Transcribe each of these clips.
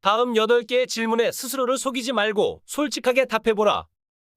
다음 8개의 질문에 스스로를 속이지 말고 솔직하게 답해보라.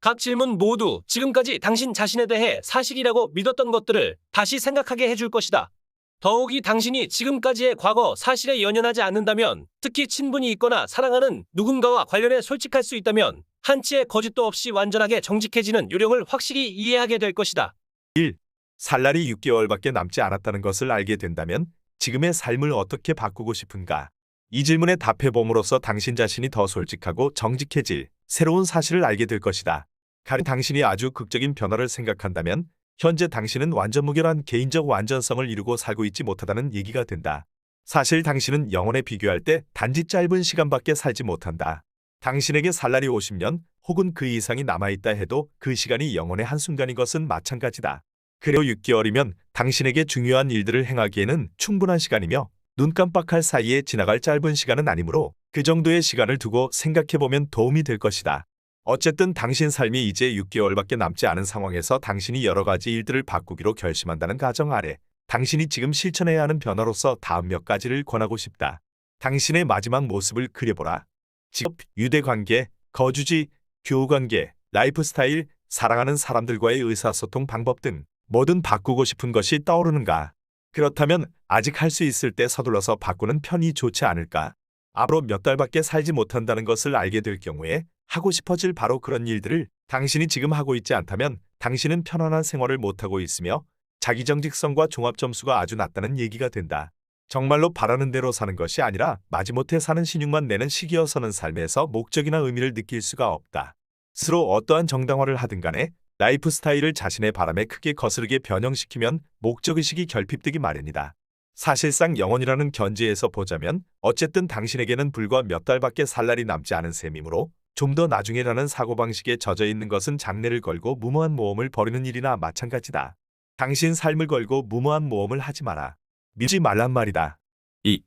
각 질문 모두 지금까지 당신 자신에 대해 사실이라고 믿었던 것들을 다시 생각하게 해줄 것이다. 더욱이 당신이 지금까지의 과거 사실에 연연하지 않는다면, 특히 친분이 있거나 사랑하는 누군가와 관련해 솔직할 수 있다면 한치의 거짓도 없이 완전하게 정직해지는 요령을 확실히 이해하게 될 것이다. 1. 살날이 6개월밖에 남지 않았다는 것을 알게 된다면 지금의 삶을 어떻게 바꾸고 싶은가? 이 질문에 답해봄으로써 당신 자신이 더 솔직하고 정직해질 새로운 사실을 알게 될 것이다. 가령 당신이 아주 극적인 변화를 생각한다면 현재 당신은 완전 무결한 개인적 완전성을 이루고 살고 있지 못하다는 얘기가 된다. 사실 당신은 영혼에 비교할 때 단지 짧은 시간밖에 살지 못한다. 당신에게 살날이 50년 혹은 그 이상이 남아있다 해도 그 시간이 영혼의 한순간인 것은 마찬가지다. 그리고 6개월이면 당신에게 중요한 일들을 행하기에는 충분한 시간이며 눈 깜빡할 사이에 지나갈 짧은 시간은 아니므로 그 정도의 시간을 두고 생각해보면 도움이 될 것이다. 어쨌든 당신 삶이 이제 6개월밖에 남지 않은 상황에서 당신이 여러 가지 일들을 바꾸기로 결심한다는 가정 아래 당신이 지금 실천해야 하는 변화로서 다음 몇 가지를 권하고 싶다. 당신의 마지막 모습을 그려보라. 직업, 유대관계, 거주지, 교우관계, 라이프 스타일, 사랑하는 사람들과의 의사소통 방법 등 뭐든 바꾸고 싶은 것이 떠오르는가? 그렇다면 아직 할 수 있을 때 서둘러서 바꾸는 편이 좋지 않을까? 앞으로 몇 달밖에 살지 못한다는 것을 알게 될 경우에 하고 싶어질 바로 그런 일들을 당신이 지금 하고 있지 않다면 당신은 편안한 생활을 못하고 있으며 자기 정직성과 종합 점수가 아주 낮다는 얘기가 된다. 정말로 바라는 대로 사는 것이 아니라 마지못해 사는 신용만 내는 시기어서는 삶에서 목적이나 의미를 느낄 수가 없다. 스스로 어떠한 정당화를 하든 간에 라이프 스타일을 자신의 바람에 크게 거스르게 변형시키면 목적의식이 결핍되기 마련이다. 사실상 영혼이라는 견지에서 보자면 어쨌든 당신에게는 불과 몇 달밖에 살 날이 남지 않은 셈이므로 좀 더 나중에라는 사고방식에 젖어 있는 것은 장래를 걸고 무모한 모험을 벌이는 일이나 마찬가지다. 당신 삶을 걸고 무모한 모험을 하지 마라. 믿지 말란 말이다. 2.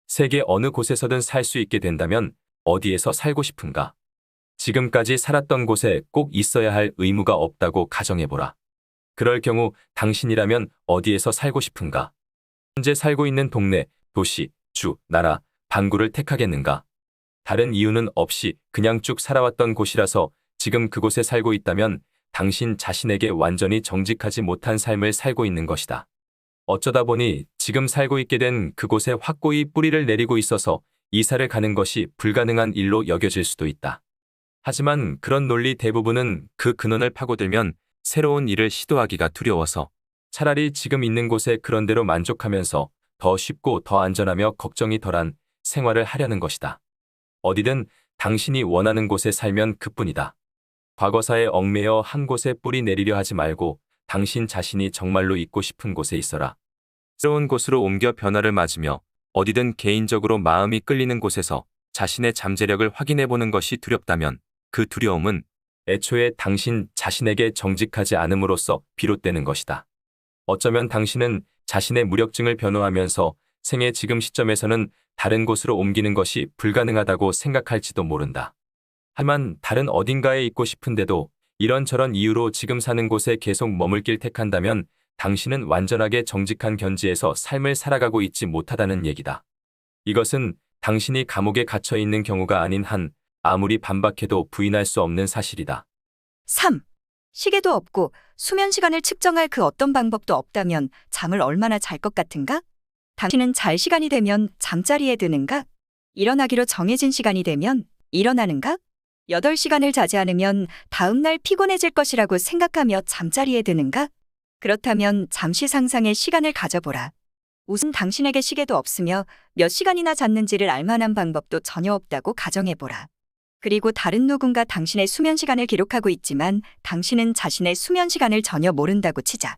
세계 어느 곳에서든 살 수 있게 된다면 어디에서 살고 싶은가? 지금까지 살았던 곳에 꼭 있어야 할 의무가 없다고 가정해보라. 그럴 경우 당신이라면 어디에서 살고 싶은가? 현재 살고 있는 동네, 도시, 주, 나라, 반구를 택하겠는가? 다른 이유는 없이 그냥 쭉 살아왔던 곳이라서 지금 그곳에 살고 있다면 당신 자신에게 완전히 정직하지 못한 삶을 살고 있는 것이다. 어쩌다 보니 지금 살고 있게 된 그곳에 확고히 뿌리를 내리고 있어서 이사를 가는 것이 불가능한 일로 여겨질 수도 있다. 하지만 그런 논리 대부분은 그 근원을 파고들면 새로운 일을 시도하기가 두려워서 차라리 지금 있는 곳에 그런대로 만족하면서 더 쉽고 더 안전하며 걱정이 덜한 생활을 하려는 것이다. 어디든 당신이 원하는 곳에 살면 그뿐이다. 과거사에 얽매여 한 곳에 뿌리 내리려 하지 말고 당신 자신이 정말로 있고 싶은 곳에 있어라. 새로운 곳으로 옮겨 변화를 맞으며 어디든 개인적으로 마음이 끌리는 곳에서 자신의 잠재력을 확인해보는 것이 두렵다면 그 두려움은 애초에 당신 자신에게 정직하지 않음으로써 비롯되는 것이다. 어쩌면 당신은 자신의 무력증을 변호하면서 생애 지금 시점에서는 다른 곳으로 옮기는 것이 불가능하다고 생각할지도 모른다. 하지만 다른 어딘가에 있고 싶은데도 이런저런 이유로 지금 사는 곳에 계속 머물길 택한다면 당신은 완전하게 정직한 견지에서 삶을 살아가고 있지 못하다는 얘기다. 이것은 당신이 감옥에 갇혀 있는 경우가 아닌 한 아무리 반박해도 부인할 수 없는 사실이다. 3. 시계도 없고 수면 시간을 측정할 그 어떤 방법도 없다면 잠을 얼마나 잘 것 같은가? 당신은 잘 시간이 되면 잠자리에 드는가? 일어나기로 정해진 시간이 되면 일어나는가? 8시간을 자지 않으면 다음날 피곤해질 것이라고 생각하며 잠자리에 드는가? 그렇다면 잠시 상상의 시간을 가져보라. 우선 당신에게 시계도 없으며 몇 시간이나 잤는지를 알 만한 방법도 전혀 없다고 가정해보라. 그리고 다른 누군가 당신의 수면 시간을 기록하고 있지만 당신은 자신의 수면 시간을 전혀 모른다고 치자.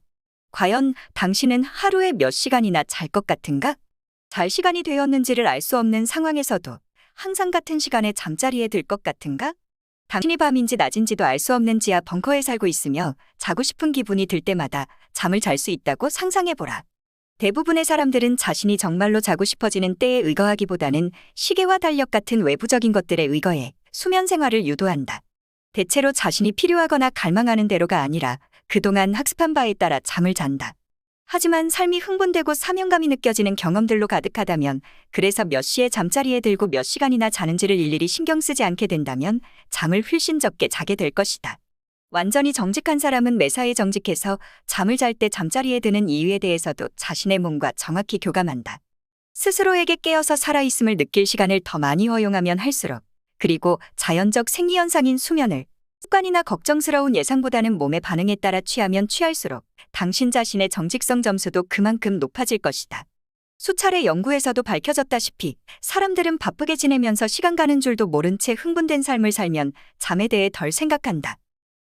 과연 당신은 하루에 몇 시간이나 잘 것 같은가? 잘 시간이 되었는지를 알 수 없는 상황에서도 항상 같은 시간에 잠자리에 들 것 같은가? 당신이 밤인지 낮인지도 알 수 없는 지하 벙커에 살고 있으며 자고 싶은 기분이 들 때마다 잠을 잘 수 있다고 상상해보라. 대부분의 사람들은 자신이 정말로 자고 싶어지는 때에 의거하기보다는 시계와 달력 같은 외부적인 것들에 의거해 수면 생활을 유도한다. 대체로 자신이 필요하거나 갈망하는 대로가 아니라 그동안 학습한 바에 따라 잠을 잔다. 하지만 삶이 흥분되고 사명감이 느껴지는 경험들로 가득하다면, 그래서 몇 시에 잠자리에 들고 몇 시간이나 자는지를 일일이 신경 쓰지 않게 된다면 잠을 훨씬 적게 자게 될 것이다. 완전히 정직한 사람은 매사에 정직해서 잠을 잘 때 잠자리에 드는 이유에 대해서도 자신의 몸과 정확히 교감한다. 스스로에게 깨어서 살아있음을 느낄 시간을 더 많이 허용하면 할수록, 그리고 자연적 생리현상인 수면을 습관이나 걱정스러운 예상보다는 몸의 반응에 따라 취하면 취할수록 당신 자신의 정직성 점수도 그만큼 높아질 것이다. 수차례 연구에서도 밝혀졌다시피 사람들은 바쁘게 지내면서 시간 가는 줄도 모른 채 흥분된 삶을 살면 잠에 대해 덜 생각한다.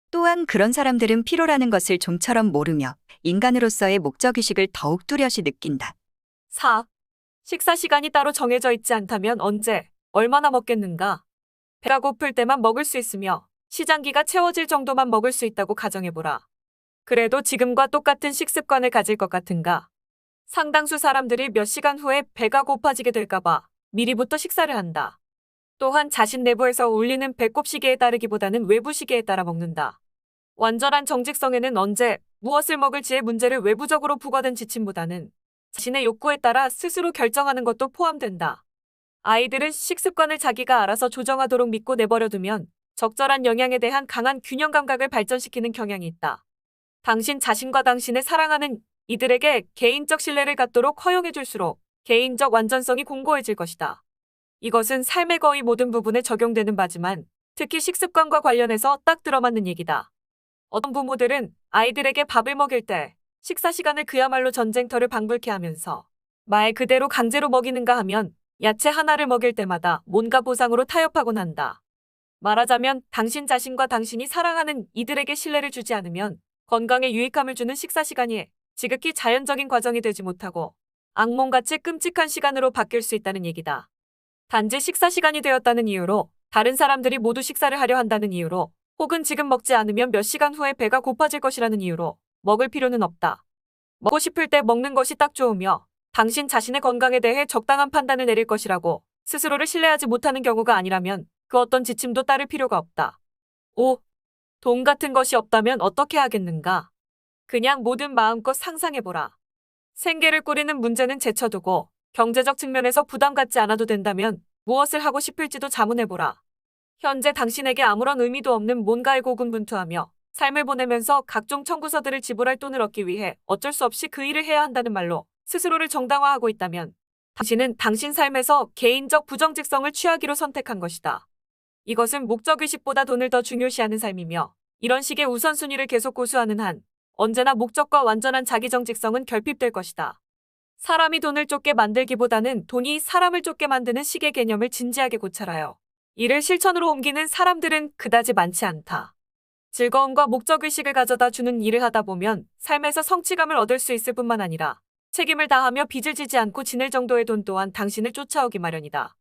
또한 그런 사람들은 피로라는 것을 좀처럼 모르며 인간으로서의 목적의식을 더욱 뚜렷이 느낀다. 4. 식사 시간이 따로 정해져 있지 않다면 언제, 얼마나 먹겠는가? 배가 고플 때만 먹을 수 있으며 시장기가 채워질 정도만 먹을 수 있다고 가정해보라. 그래도 지금과 똑같은 식습관을 가질 것 같은가? 상당수 사람들이 몇 시간 후에 배가 고파지게 될까봐 미리부터 식사를 한다. 또한 자신 내부에서 울리는 배꼽 시계에 따르기보다는 외부 시계에 따라 먹는다. 완전한 정직성에는 언제, 무엇을 먹을지의 문제를 외부적으로 부과된 지침보다는 자신의 욕구에 따라 스스로 결정하는 것도 포함된다. 아이들은 식습관을 자기가 알아서 조정하도록 믿고 내버려두면 적절한 영양에 대한 강한 균형 감각을 발전시키는 경향이 있다. 당신 자신과 당신의 사랑하는 이들에게 개인적 신뢰를 갖도록 허용해줄수록 개인적 완전성이 공고해질 것이다. 이것은 삶의 거의 모든 부분에 적용되는 바지만 특히 식습관과 관련해서 딱 들어맞는 얘기다. 어떤 부모들은 아이들에게 밥을 먹일 때 식사 시간을 그야말로 전쟁터를 방불케 하면서 말 그대로 강제로 먹이는가 하면 야채 하나를 먹일 때마다 뭔가 보상으로 타협하곤 한다. 말하자면 당신 자신과 당신이 사랑하는 이들에게 신뢰를 주지 않으면 건강에 유익함을 주는 식사 시간이 지극히 자연적인 과정이 되지 못하고 악몽같이 끔찍한 시간으로 바뀔 수 있다는 얘기다. 단지 식사 시간이 되었다는 이유로 다른 사람들이 모두 식사를 하려 한다는 이유로 혹은 지금 먹지 않으면 몇 시간 후에 배가 고파질 것이라는 이유로 먹을 필요는 없다. 먹고 싶을 때 먹는 것이 딱 좋으며 당신 자신의 건강에 대해 적당한 판단을 내릴 것이라고 스스로를 신뢰하지 못하는 경우가 아니라면 그 어떤 지침도 따를 필요가 없다. 5. 돈 같은 것이 없다면 어떻게 하겠는가? 그냥 뭐든 마음껏 상상해보라. 생계를 꾸리는 문제는 제쳐두고 경제적 측면에서 부담 갖지 않아도 된다면 무엇을 하고 싶을지도 자문해보라. 현재 당신에게 아무런 의미도 없는 뭔가에 고군분투하며 삶을 보내면서 각종 청구서들을 지불할 돈을 얻기 위해 어쩔 수 없이 그 일을 해야 한다는 말로 스스로를 정당화하고 있다면 당신은 당신 삶에서 개인적 부정직성을 취하기로 선택한 것이다. 이것은 목적의식보다 돈을 더 중요시하는 삶이며 이런 식의 우선순위를 계속 고수하는 한 언제나 목적과 완전한 자기정직성은 결핍될 것이다. 사람이 돈을 쫓게 만들기보다는 돈이 사람을 쫓게 만드는 식의 개념을 진지하게 고찰하여 이를 실천으로 옮기는 사람들은 그다지 많지 않다. 즐거움과 목적의식을 가져다 주는 일을 하다 보면 삶에서 성취감을 얻을 수 있을 뿐만 아니라 책임을 다하며 빚을 지지 않고 지낼 정도의 돈 또한 당신을 쫓아오기 마련이다.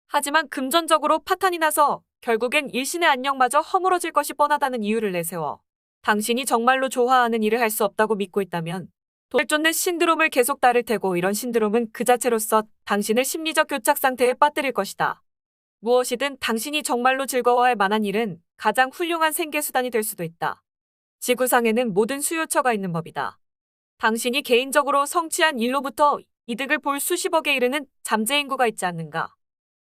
하지만 금전적으로 파탄이 나서 결국엔 일신의 안녕마저 허물어질 것이 뻔하다는 이유를 내세워 당신이 정말로 좋아하는 일을 할 수 없다고 믿고 있다면 돈을 쫓는 신드롬을 계속 따를 테고 이런 신드롬은 그 자체로서 당신을 심리적 교착 상태에 빠뜨릴 것이다. 무엇이든 당신이 정말로 즐거워할 만한 일은 가장 훌륭한 생계수단이 될 수도 있다. 지구상에는 모든 수요처가 있는 법이다. 당신이 개인적으로 성취한 일로부터 이득을 볼 수십억에 이르는 잠재 인구가 있지 않는가.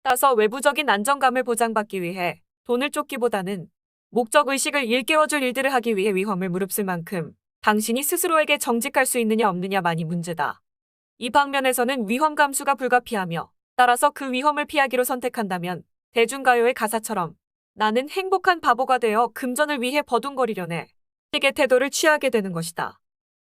따라서 외부적인 안정감을 보장받기 위해 돈을 쫓기보다는 목적의식을 일깨워줄 일들을 하기 위해 위험을 무릅쓸 만큼 당신이 스스로에게 정직할 수 있느냐 없느냐만이 문제다. 이 방면에서는 위험 감수가 불가피하며 따라서 그 위험을 피하기로 선택한다면 대중가요의 가사처럼 나는 행복한 바보가 되어 금전을 위해 버둥거리려네 식의 태도를 취하게 되는 것이다.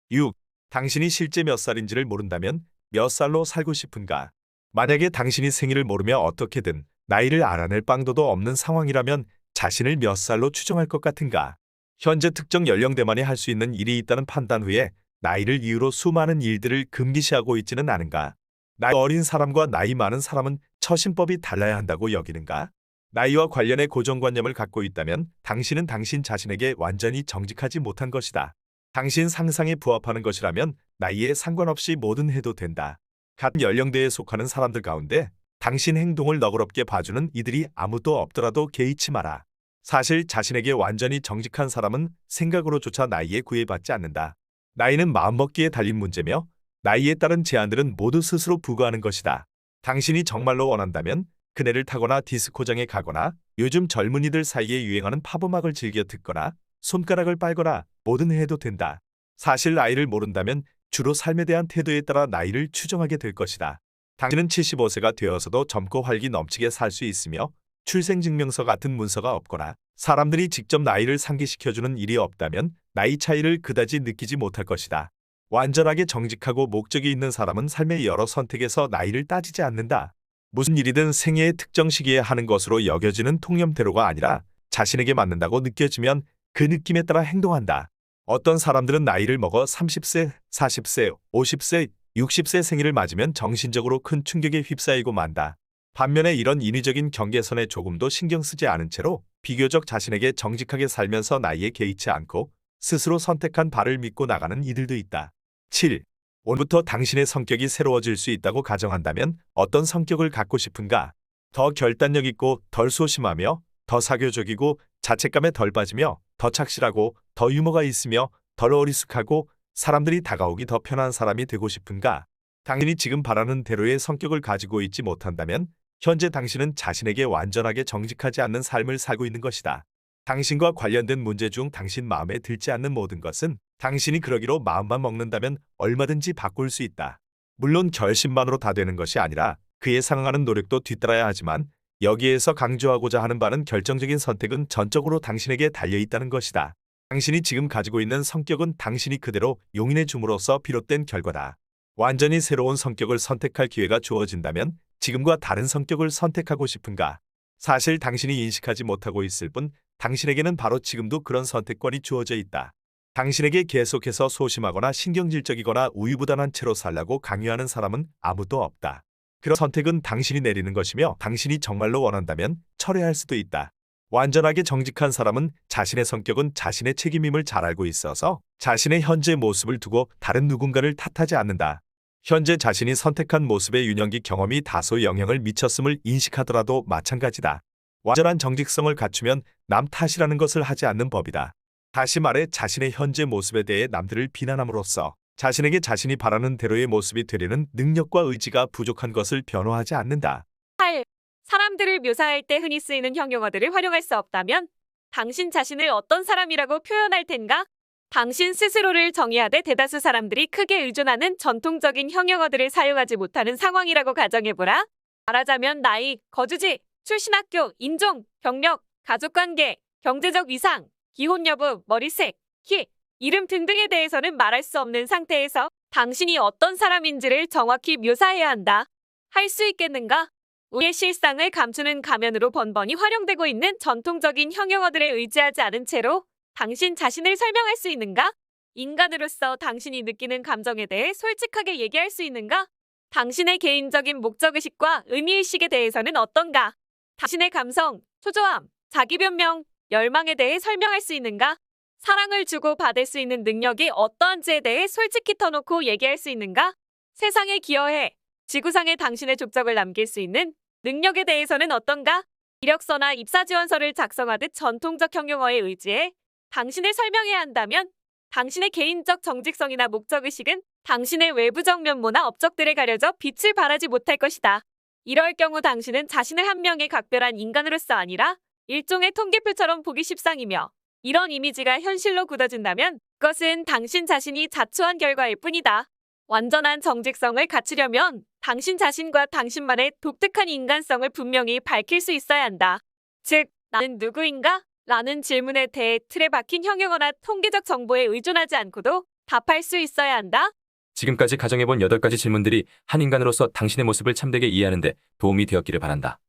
6. 당신이 실제 몇 살인지를 모른다면 몇 살로 살고 싶은가? 만약에 당신이 생일을 모르며 어떻게든 나이를 알아낼 방도도 없는 상황이라면 자신을 몇 살로 추정할 것 같은가? 현재 특정 연령대만이 할 수 있는 일이 있다는 판단 후에 나이를 이유로 수많은 일들을 금기시하고 있지는 않은가? 나이 어린 사람과 나이 많은 사람은 처신법이 달라야 한다고 여기는가? 나이와 관련해 고정관념을 갖고 있다면 당신은 당신 자신에게 완전히 정직하지 못한 것이다. 당신 상상에 부합하는 것이라면 나이에 상관없이 뭐든 해도 된다. 같은 연령대에 속하는 사람들 가운데 당신 행동을 너그럽게 봐주는 이들이 아무도 없더라도 개의치 마라. 사실 자신에게 완전히 정직한 사람은 생각으로조차 나이에 구애받지 않는다. 나이는 마음먹기에 달린 문제며 나이에 따른 제한들은 모두 스스로 부과하는 것이다. 당신이 정말로 원한다면 그네를 타거나 디스코장에 가거나 요즘 젊은이들 사이에 유행하는 팝음악을 즐겨 듣거나 손가락을 빨거나 뭐든 해도 된다. 사실 나이를 모른다면 주로 삶에 대한 태도에 따라 나이를 추정하게 될 것이다. 당신은 75세가 되어서도 젊고 활기 넘치게 살 수 있으며 출생증명서 같은 문서가 없거나 사람들이 직접 나이를 상기시켜주는 일이 없다면 나이 차이를 그다지 느끼지 못할 것이다. 완전하게 정직하고 목적이 있는 사람은 삶의 여러 선택에서 나이를 따지지 않는다. 무슨 일이든 생애의 특정 시기에 하는 것으로 여겨지는 통념대로가 아니라 자신에게 맞는다고 느껴지면 그 느낌에 따라 행동한다. 어떤 사람들은 나이를 먹어 30세, 40세, 50세, 60세 생일을 맞으면 정신적으로 큰 충격에 휩싸이고 만다. 반면에 이런 인위적인 경계선에 조금도 신경 쓰지 않은 채로 비교적 자신에게 정직하게 살면서 나이에 개의치 않고 스스로 선택한 바를 믿고 나가는 이들도 있다. 7. 오늘부터 당신의 성격이 새로워질 수 있다고 가정한다면 어떤 성격을 갖고 싶은가? 더 결단력 있고 덜 소심하며 더 사교적이고 자책감에 덜 빠지며 더 착실하고 더 유머가 있으며 덜 어리숙하고 사람들이 다가오기 더 편한 사람이 되고 싶은가? 당신이 지금 바라는 대로의 성격을 가지고 있지 못한다면 현재 당신은 자신에게 완전하게 정직하지 않는 삶을 살고 있는 것이다. 당신과 관련된 문제 중 당신 마음에 들지 않는 모든 것은 당신이 그러기로 마음만 먹는다면 얼마든지 바꿀 수 있다. 물론 결심만으로 다 되는 것이 아니라 그에 상응하는 노력도 뒤따라야 하지만 여기에서 강조하고자 하는 바는 결정적인 선택은 전적으로 당신에게 달려있다는 것이다. 당신이 지금 가지고 있는 성격은 당신이 그대로 용인해 줌으로써 비롯된 결과다. 완전히 새로운 성격을 선택할 기회가 주어진다면 지금과 다른 성격을 선택하고 싶은가? 사실 당신이 인식하지 못하고 있을 뿐 당신에게는 바로 지금도 그런 선택권이 주어져 있다. 당신에게 계속해서 소심하거나 신경질적이거나 우유부단한 채로 살라고 강요하는 사람은 아무도 없다. 그런 선택은 당신이 내리는 것이며 당신이 정말로 원한다면 철회할 수도 있다. 완전하게 정직한 사람은 자신의 성격은 자신의 책임임을 잘 알고 있어서 자신의 현재 모습을 두고 다른 누군가를 탓하지 않는다. 현재 자신이 선택한 모습의 유년기 경험이 다소 영향을 미쳤음을 인식하더라도 마찬가지다. 완전한 정직성을 갖추면 남 탓이라는 것을 하지 않는 법이다. 다시 말해 자신의 현재 모습에 대해 남들을 비난함으로써 자신에게 자신이 바라는 대로의 모습이 되려는 능력과 의지가 부족한 것을 변호하지 않는다. 8. 사람들을 묘사할 때 흔히 쓰이는 형용어들을 활용할 수 없다면 당신 자신을 어떤 사람이라고 표현할 텐가? 당신 스스로를 정의하되 대다수 사람들이 크게 의존하는 전통적인 형용어들을 사용하지 못하는 상황이라고 가정해보라. 말하자면 나이, 거주지, 출신 학교, 인종, 경력, 가족관계, 경제적 위상, 기혼 여부, 머리색, 키, 이름 등등에 대해서는 말할 수 없는 상태에서 당신이 어떤 사람인지를 정확히 묘사해야 한다. 할 수 있겠는가? 우리의 실상을 감추는 가면으로 번번이 활용되고 있는 전통적인 형용어들에 의지하지 않은 채로 당신 자신을 설명할 수 있는가? 인간으로서 당신이 느끼는 감정에 대해 솔직하게 얘기할 수 있는가? 당신의 개인적인 목적의식과 의미의식에 대해서는 어떤가? 당신의 감성, 초조함, 자기변명, 열망에 대해 설명할 수 있는가? 사랑을 주고 받을 수 있는 능력이 어떠한지에 대해 솔직히 터놓고 얘기할 수 있는가? 세상에 기여해 지구상에 당신의 족적을 남길 수 있는 능력에 대해서는 어떤가? 이력서나 입사지원서를 작성하듯 전통적 형용어에 의지해 당신을 설명해야 한다면 당신의 개인적 정직성이나 목적의식은 당신의 외부적 면모나 업적들에 가려져 빛을 발하지 못할 것이다. 이럴 경우 당신은 자신을 한 명의 각별한 인간으로서 아니라 일종의 통계표처럼 보기 십상이며 이런 이미지가 현실로 굳어진다면 그것은 당신 자신이 자초한 결과일 뿐이다. 완전한 정직성을 갖추려면 당신 자신과 당신만의 독특한 인간성을 분명히 밝힐 수 있어야 한다. 즉, 나는 누구인가? 라는 질문에 대해 틀에 박힌 형용어나 통계적 정보에 의존하지 않고도 답할 수 있어야 한다. 지금까지 가정해본 8가지 질문들이 한 인간으로서 당신의 모습을 참되게 이해하는 데 도움이 되었기를 바란다.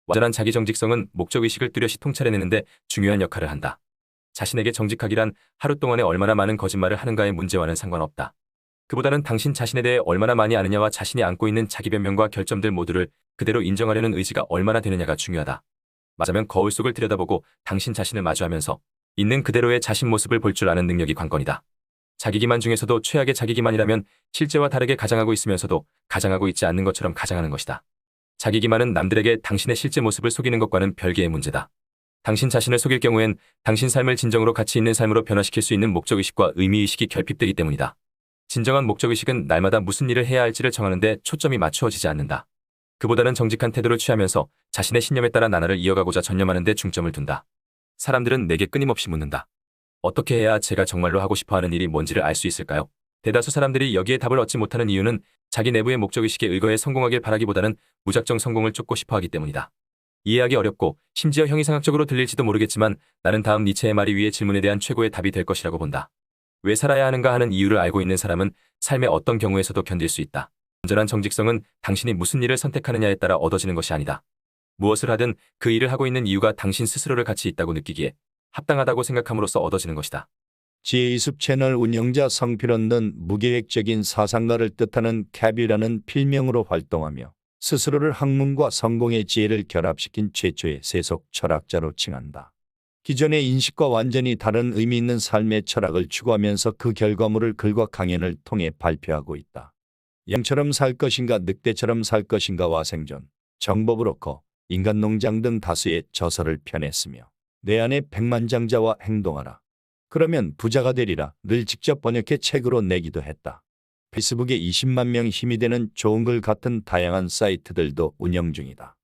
완전한 자기 정직성은 목적의식을 뚜렷이 통찰해내는데 중요한 역할을 한다. 자신에게 정직하기란 하루 동안에 얼마나 많은 거짓말을 하는가의 문제와는 상관없다. 그보다는 당신 자신에 대해 얼마나 많이 아느냐와 자신이 안고 있는 자기 변명과 결점들 모두를 그대로 인정하려는 의지가 얼마나 되느냐가 중요하다. 맞으면 거울 속을 들여다보고 당신 자신을 마주하면서 있는 그대로의 자신 모습을 볼 줄 아는 능력이 관건이다. 자기 기만 중에서도 최악의 자기 기만이라면 실제와 다르게 가장하고 있으면서도 가장하고 있지 않는 것처럼 가장하는 것이다. 자기 기만은 남들에게 당신의 실제 모습을 속이는 것과는 별개의 문제다. 당신 자신을 속일 경우엔 당신 삶을 진정으로 가치 있는 삶으로 변화시킬 수 있는 목적의식과 의미의식이 결핍되기 때문이다. 진정한 목적의식은 날마다 무슨 일을 해야 할지를 정하는데 초점이 맞추어지지 않는다. 그보다는 정직한 태도를 취하면서 자신의 신념에 따라 나날을 이어가고자 전념하는 데 중점을 둔다. 사람들은 내게 끊임없이 묻는다. 어떻게 해야 제가 정말로 하고 싶어하는 일이 뭔지를 알 수 있을까요? 대다수 사람들이 여기에 답을 얻지 못하는 이유는 자기 내부의 목적의식에 의거해 성공하길 바라기보다는 무작정 성공을 쫓고 싶어하기 때문이다. 이해하기 어렵고 심지어 형이상학적으로 들릴지도 모르겠지만 나는 다음 니체의 말이 위의 질문에 대한 최고의 답이 될 것이라고 본다. 왜 살아야 하는가 하는 이유를 알고 있는 사람은 삶의 어떤 경우에서도 견딜 수 있다. 온전한 정직성은 당신이 무슨 일을 선택하느냐에 따라 얻어지는 것이 아니다. 무엇을 하든 그 일을 하고 있는 이유가 당신 스스로를 가치 있다고 느끼기에 합당하다고 생각함으로써 얻어지는 것이다. 지혜이숲 채널 운영자 성필원은 무계획적인 사상가를 뜻하는 캡이라는 필명으로 활동하며 스스로를 학문과 성공의 지혜를 결합시킨 최초의 세속 철학자로 칭한다. 기존의 인식과 완전히 다른 의미 있는 삶의 철학을 추구하면서 그 결과물을 글과 강연을 통해 발표하고 있다. 양처럼 살 것인가 늑대처럼 살 것인가와 생존, 정법으로커, 인간농장 등 다수의 저서를 펴냈으며 내 안의 백만장자와 행동하라. 그러면 부자가 되리라 를 직접 번역해 책으로 내기도 했다. 페이스북에 20만 명 힘이 되는 좋은 글 같은 다양한 사이트들도 운영 중이다.